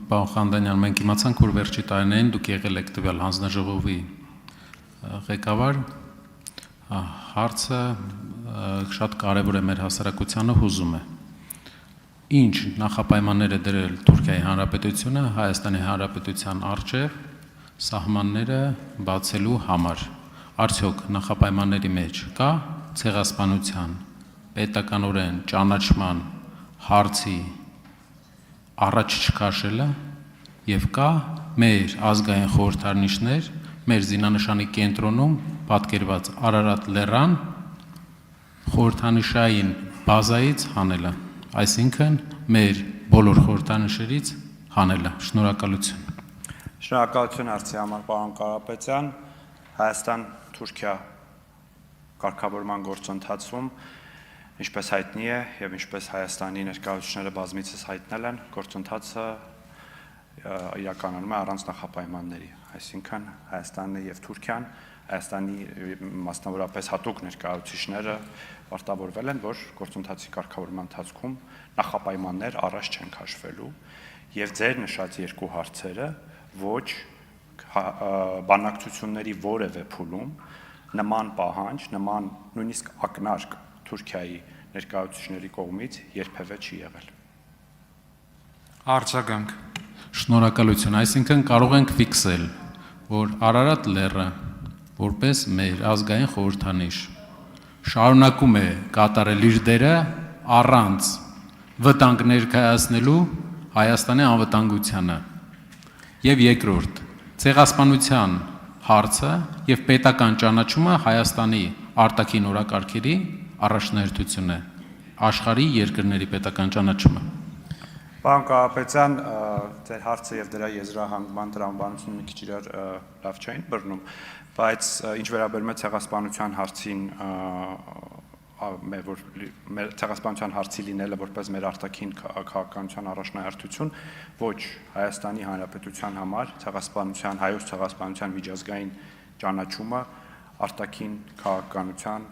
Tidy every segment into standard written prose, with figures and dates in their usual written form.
Պարոն Խանդանյան, մենք իմացանք, որ վերջի տարիներին դուք եղել եք տվյալ հանձնաժողովի ղեկավար, հարցը շատ կարևոր է մեր հասարակությանը հուզում է։ Ինչ նախապայմաններ է դրել Թուրքիայի Հանրապետությունը Հայաստանի Հանրապետության առջև սահմանները բացելու համար։ Արդյոք նախապայմանների մեջ կա ցեղասպանության, պետականորեն ճանաչման հարցի առաջ չքաշելը եւ կա մեր ազգային խորհրդանիշներ, մեր զինանշանի կենտրոնում պատկերված Արարատ լեռան խորհրդանիշային բազայից հանելը, այսինքն մեր բոլոր խորհրդանիշերից հանելը։ Շնորհակալություն։ Շնորհակալություն հարցի համար, պարոն Կարապետյան։ Հայաստան-Թուրքիա կարգավորման գործընթացում, ինչպես հայտնի է եւ ինչպես Հայաստանի ներկայացուցիչները բազմիցս հայտնել են, գործընթացը իրականանում է առանց նախապայմանների, այսինքն Հայաստանն եւ Թուրքիան, Հայաստանի մասնավորապես հատուկ ներկայացուցիչները պարտավորվել են, որ գործընթացի կարգավորման ընթացքում նախապայմաններ առաջ չեն քաշվելու եւ ձեր նշած երկու հարցերը ոչ բանակցությունների որևէ փուլում նման պահանջ, նման նույնիսկ ակնարկ Թուրքիայի ներկայացուցիչների կողմից երբևէ չի եղել։ Արձագանք։ Շնորհակալություն, այսինքն կարող ենք ֆիքսել, որ Արարատ լեռը որպես մեր ազգային խորհրդանիշ շարունակում է կատարել իր դերը առանց վտանգ ներկայացնելու Հայաստանի անվտանգությանը։ Եվ երկրորդ, ցեղասպանության հարցը եւ պետական ճանաչումը Հայաստանի արտաքին օրակարգերի առաջնահերթություն է, աշխարհի երկրների պետական ճանաչումը։ Պարոն Կարապետյան, ձեր հարցը եւ դրա եզրահանգման տրամաբանությունը մի քիչ իրար լավ չէին բռնում, բայց ինչ վերաբերում է ցեղասպանության հարցին, որ մեր ցեղասպանության հարցի լինելը որպես մեր արտաքին քաղաքականության առաջնահերթություն, ոչ Հայաստանի Հանրապետության համար ցեղասպանության, հայոց ցեղասպանության միջազգային ճանաչումը արտաքին քաղաքականության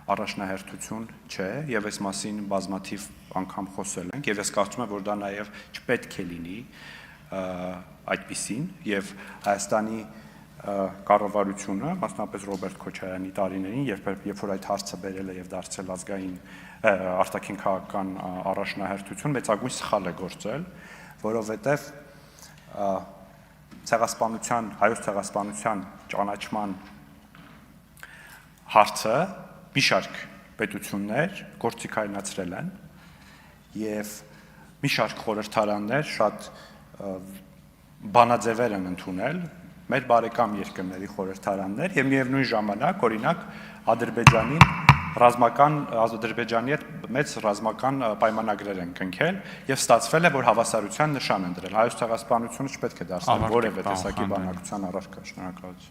առաջնահերթություն չէ եւ այս մասին բազմաթիվ անգամ խոսել ենք եւ ես կարծում եմ, որ դա նաեւ չպետք է լինի այդպիսին եւ Հայաստանի կառավարությունը, մասնապես Ռոբերտ Քոչարյանի տարիներին, երբ որ այդ հարցը բերել է եւ դարձել ազգային արտաքին քաղաքական առաջնահերթություն, մեծագույն սխալ է գործել, որովհետեւ ցեղասպանության, հայոց ցեղասպանության ճանաչման հարցը մի շարք պետություններ գործիքայնացրել են եւ մի շարք խորհրդարաններ շատ բանաձևեր են ընդունել մեր բարեկամ երկրների խորհրդարաններ եւ միևնույն ժամանակ օրինակ Ադրբեջանի հետ մեծ ռազմական պայմանագրեր են կնքել եւ ստացվել է, որ հավասարության նշան են դրել։ Հայոց ցեղասպանությունը չպետք է դարձնել որևէ տեսակի բանակցության առարկա։ Շնորհակալություն։